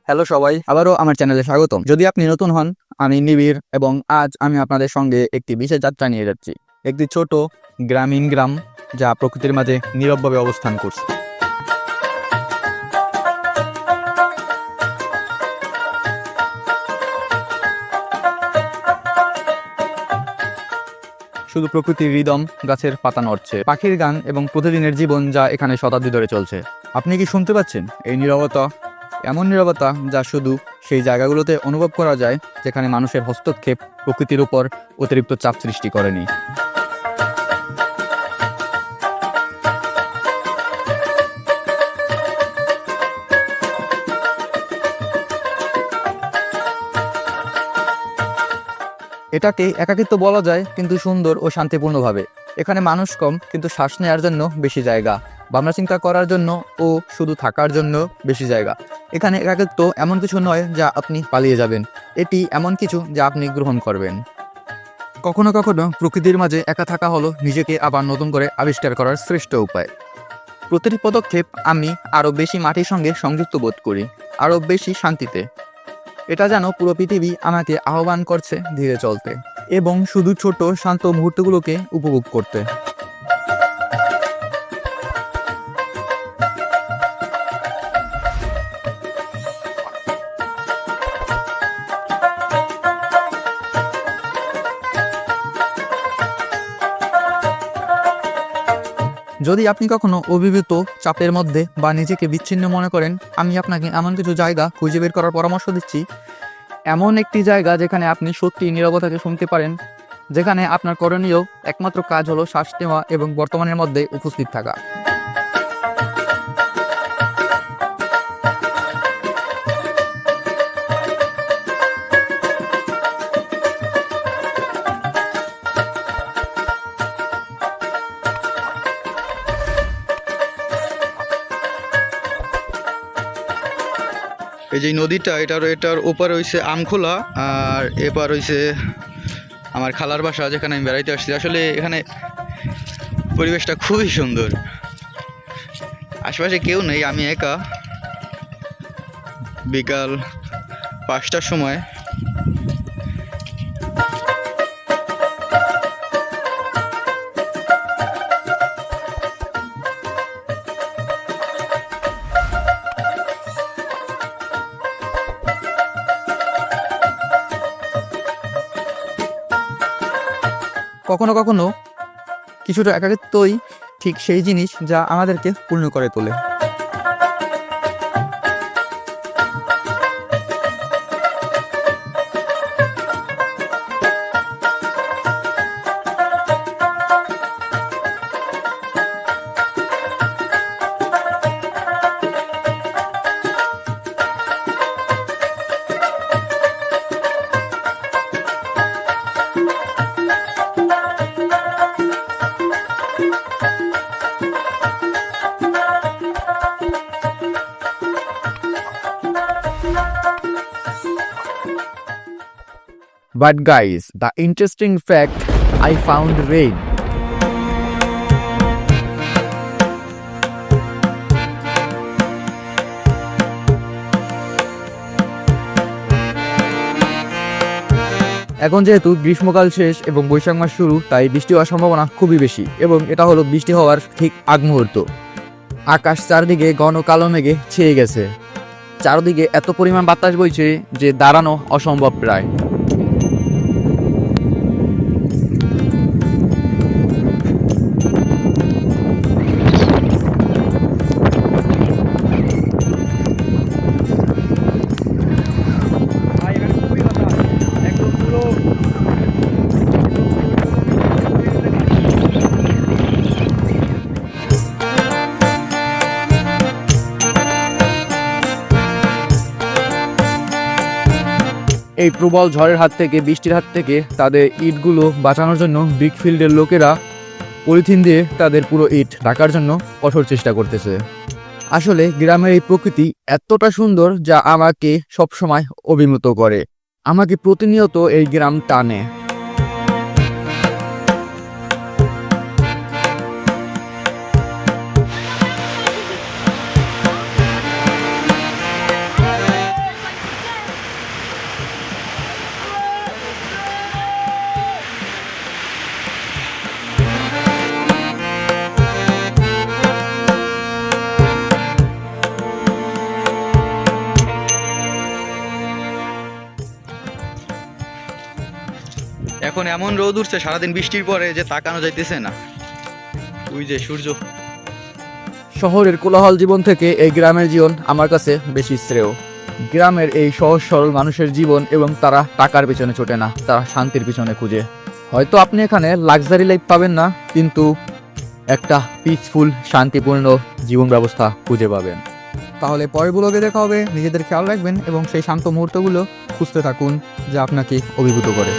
Hello সবাই, আবারও আমার চ্যানেলে স্বাগতম। যদি আপনি নতুন হন, আমি নিবিড় এবং আজ আমি আপনাদের সঙ্গে একটি বিশেষ যাত্রা নিয়ে যাচ্ছি। একটি ছোট গ্রামীণ গ্রাম যা প্রকৃতির মাঝে নীরবভাবে অবস্থান করছে। শুধু প্রকৃতির রিদম, গাছের পাতা নড়ছে, পাখির গান এবং প্রতিদিনের জীবন যা এখানে শতাব্দী ধরে চলছে। আপনি কি শুনতে পাচ্ছেন এই নীরবতা? এমন নীরবতা যা শুধু সেই জায়গাগুলোতে অনুভব করা যায় যেখানে মানুষের হস্তক্ষেপ প্রকৃতির উপর অতিরিক্ত চাপ সৃষ্টি করেনি। এটাকে একাকিত্ব বলা যায়, কিন্তু সুন্দর ও শান্তিপূর্ণভাবে। এখানে মানুষ কম, কিন্তু শ্বাস নেওয়ার জন্য বেশি জায়গা, ভাবনা চিন্তা করার জন্য ও শুধু থাকার জন্য বেশি জায়গা। এখানে একাকিত্ব এমন কিছু নয় যা আপনি পালিয়ে যাবেন, এটি এমন কিছু যা আপনি গ্রহণ করবেন। কখনো কখনো প্রকৃতির মাঝে একা থাকা হলো নিজেকে আবার নতুন করে আবিষ্কার করার শ্রেষ্ঠ উপায়। প্রতিটি পদক্ষেপ আমি আরও বেশি মাটির সঙ্গে সংযুক্ত বোধ করি, আরও বেশি শান্তিতে। এটা যেন পুরো পৃথিবী আমাকে আহ্বান করছে ধীরে চলতে এবং শুধু ছোট শান্ত মুহূর্তগুলোকে উপভোগ করতে। যদি আপনি কখনো অভিভূত, চাপের মধ্যে বা নিজেকে বিচ্ছিন্ন মনে করেন, আমি আপনাকে এমন কিছু জায়গা খুঁজে বের করার পরামর্শ দিচ্ছি। এমন একটি জায়গা যেখানে আপনি সত্যি নীরবতাকে শুনতে পারেন, যেখানে আপনার করণীয় একমাত্র কাজ হলো শ্বাস নেওয়া এবং বর্তমানের মধ্যে উপস্থিত থাকা। এই যে নদীটা, এটার ওপার হইছে আমখোলা, আর এপার হইছে আমার খালার বাসা, যেখানে আমি বেড়াইতে আসছি। আসলে এখানে পরিবেশটা খুবই সুন্দর, আশেপাশে কেউ নেই, আমি একা। বিকাল 5টার সময়। কখনো কখনো কিছুটা একাকিত্বই ঠিক সেই জিনিস যা আমাদেরকে পূর্ণ করে তোলে। But guys, the interesting fact, I found rain. এখন যেহেতু গ্রীষ্মকাল শেষ এবং বৈশাখ মাস শুরু, তাই বৃষ্টি হওয়ার সম্ভাবনা খুবই বেশি, এবং এটা হলো বৃষ্টি হওয়ার ঠিক আগ মুহূর্ত। আকাশ চারদিকে ঘন কালো মেঘে ছেয়ে গেছে, চারদিকে এত পরিমাণ বাতাস বইছে যে দাঁড়ানো অসম্ভব প্রায়। এই প্রবল ঝড়ের হাত থেকে, বৃষ্টির হাত থেকে তাদের ইটগুলো বাঁচানোর জন্য ব্রিকফিল্ডের লোকেরা পলিথিন দিয়ে তাদের পুরো ইট ঢাকার জন্য কঠোর চেষ্টা করতেছে। আসলে গ্রামের এই প্রকৃতি এতটা সুন্দর যা আমাকে সবসময় অভিভূত করে, আমাকে প্রতিনিয়ত এই গ্রাম টানে। এখন এমন রোদ উঠছে সারাদিন বৃষ্টির পরে যে তাকানো যাইতেছে না। ওই যে সূর্য। শহরের কোলাহল জীবন থেকে এই গ্রামের জীবন আমার কাছে বেশি শ্রেয়। গ্রামের এই সহজ সরল মানুষের জীবন এবং তারা টাকার পিছনে ছোটে না, তারা শান্তির পিছনে খুঁজে। হয়তো আপনি এখানে লাক্সারি লাইফ পাবেন না, কিন্তু একটা পিসফুল শান্তিপূর্ণ জীবন ব্যবস্থা খুঁজে পাবেন। তাহলে পরের ব্লগে দেখা হবে। নিজেদের খেয়াল রাখবেন এবং সেই শান্ত মুহূর্তগুলো খুঁজতে থাকুন যা আপনাকে অভিভূত করে।